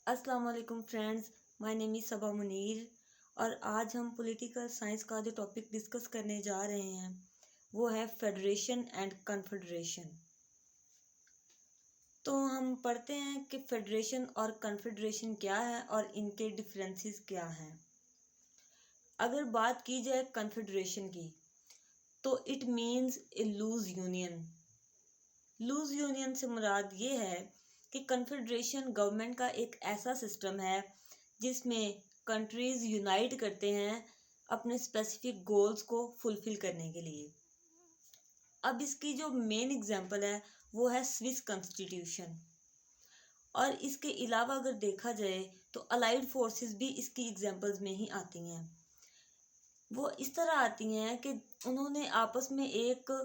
अस्सलाम वालेकुम friends, my name is सबा मुनीर और आज हम पॉलिटिकल साइंस का जो टॉपिक डिस्कस करने जा रहे हैं वो है फेडरेशन एंड कॉन्फेडरेशन। तो हम पढ़ते हैं कि फेडरेशन और कॉन्फेडरेशन क्या है और इनके डिफरेंसेस क्या हैं। अगर बात की जाए कॉन्फेडरेशन की तो it means a loose union. Loose union से मुराद ये है कि कॉन्फेडरेशन गवर्नमेंट का एक ऐसा सिस्टम है जिसमें कंट्रीज़ यूनाइट करते हैं अपने स्पेसिफिक गोल्स को फुलफ़िल करने के लिए। अब इसकी जो मेन एग्जांपल है वो है स्विस कॉन्स्टिट्यूशन। और इसके अलावा अगर देखा जाए तो अलाइड फोर्सेस भी इसकी एग्जांपल्स में ही आती हैं। वो इस तरह आती हैं कि उन्होंने आपस में एक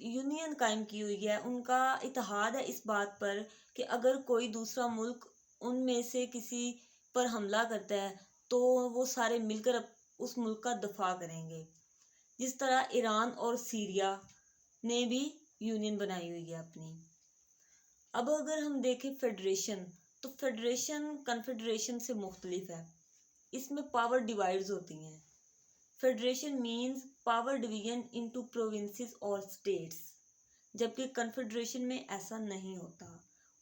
यूनियन कायम की हुई है। उनका इत्तेहाद है इस बात पर कि अगर कोई दूसरा मुल्क उनमें से किसी पर हमला करता है तो वो सारे मिलकर उस मुल्क का दफा करेंगे। जिस तरह ईरान और सीरिया ने भी यूनियन बनाई हुई है अपनी। अब अगर हम देखें फेडरेशन, तो फेडरेशन कॉन्फेडरेशन से मुख्तलिफ है। इसमें पावर डिवाइड्स होती हैं। Federation means power division into provinces और स्टेट्स, जबकि कॉन्फेडरेशन में ऐसा नहीं होता,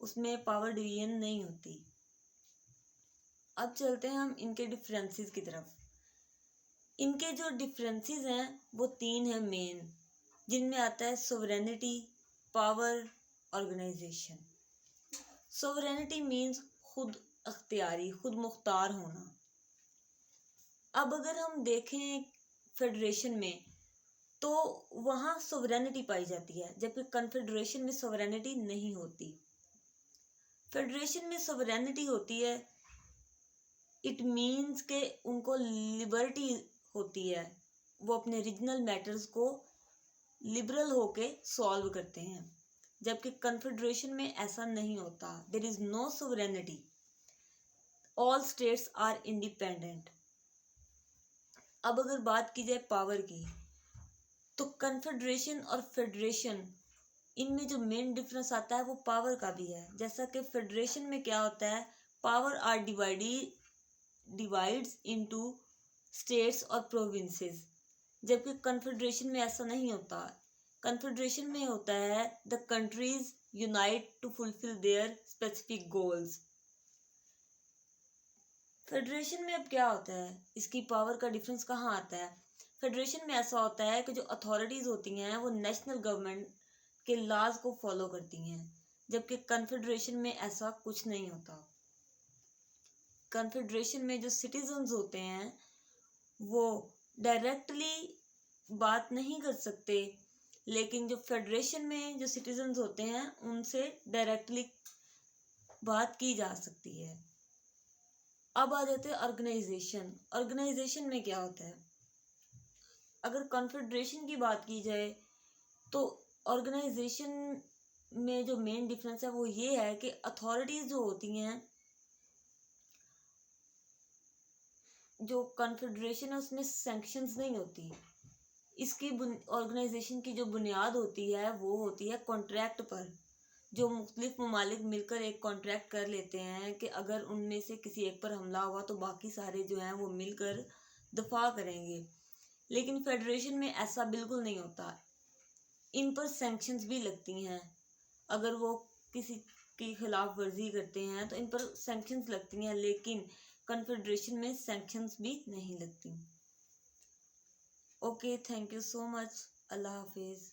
उसमें पावर डिवीजन नहीं होती। अब चलते हैं हम इनके डिफरेंसेस की तरफ। इनके जो डिफरेंसेस हैं वो तीन हैं मेन, जिनमें आता है sovereignty, power, organisation. Sovereignty means खुद अख्तियारी, खुद मुख्तार होना। अब अगर हम देखें फेडरेशन में तो वहाँ सोवरेनिटी पाई जाती है, जबकि कॉन्फेडरेशन में सोवरेनिटी नहीं होती। फेडरेशन में सोवरेनिटी होती है, इट मीन्स के उनको लिबर्टी होती है, वो अपने रीजनल मैटर्स को लिबरल होके सॉल्व करते हैं, जबकि कॉन्फेडरेशन में ऐसा नहीं होता। There is no sovereignty, all states are independent. अब अगर बात की जाए पावर की, तो कॉन्फेडरेशन और फेडरेशन इनमें जो मेन डिफरेंस आता है वो पावर का भी है। जैसा कि फेडरेशन में क्या होता है, power are divides into states और प्रोविंसेस, जबकि कॉन्फेडरेशन में ऐसा नहीं होता। कॉन्फेडरेशन में होता है the countries unite to fulfil their specific goals. Federation में अब क्या होता है, इसकी पावर का डिफरेंस कहाँ आता है। फेडरेशन में ऐसा होता है कि जो अथॉरिटीज़ होती हैं वो नेशनल गवर्नमेंट के लॉज को फॉलो करती हैं, जबकि कॉन्फेडरेशन में ऐसा कुछ नहीं होता। कॉन्फेडरेशन में जो सिटीजन्स होते हैं वो डायरेक्टली बात नहीं कर सकते, लेकिन जो फेडरेशन में जो सिटीजन्स होते हैं उनसे डायरेक्टली बात की जा सकती है। अब आ जाते हैं ऑर्गेनाइजेशन। ऑर्गेनाइजेशन में क्या होता है, अगर कॉन्फेडरेशन की बात की जाए तो ऑर्गेनाइजेशन में जो मेन डिफरेंस है वो ये है कि अथॉरिटीज़ जो होती हैं, जो कॉन्फेडरेशन है उसमें सैंक्शंस नहीं होती। इसकी ऑर्गेनाइजेशन की जो बुनियाद होती है वो होती है कॉन्ट्रैक्ट पर। जो मुख्तलिफ ममालिक मिलकर एक कॉन्ट्रैक्ट कर लेते हैं कि अगर उनमें से किसी एक पर हमला हुआ तो बाकी सारे जो हैं वो मिलकर दफा करेंगे। लेकिन फेडरेशन में ऐसा बिल्कुल नहीं होता। इन पर सैंक्शंस भी लगती हैं, अगर वो किसी की खिलाफ वर्जी करते हैं तो इन पर सैंक्शंस लगती हैं, लेकिन कॉन्फेडरेशन में सैंक्शंस भी नहीं लगती। Okay, thank you so much. अल्लाह हाफिज़।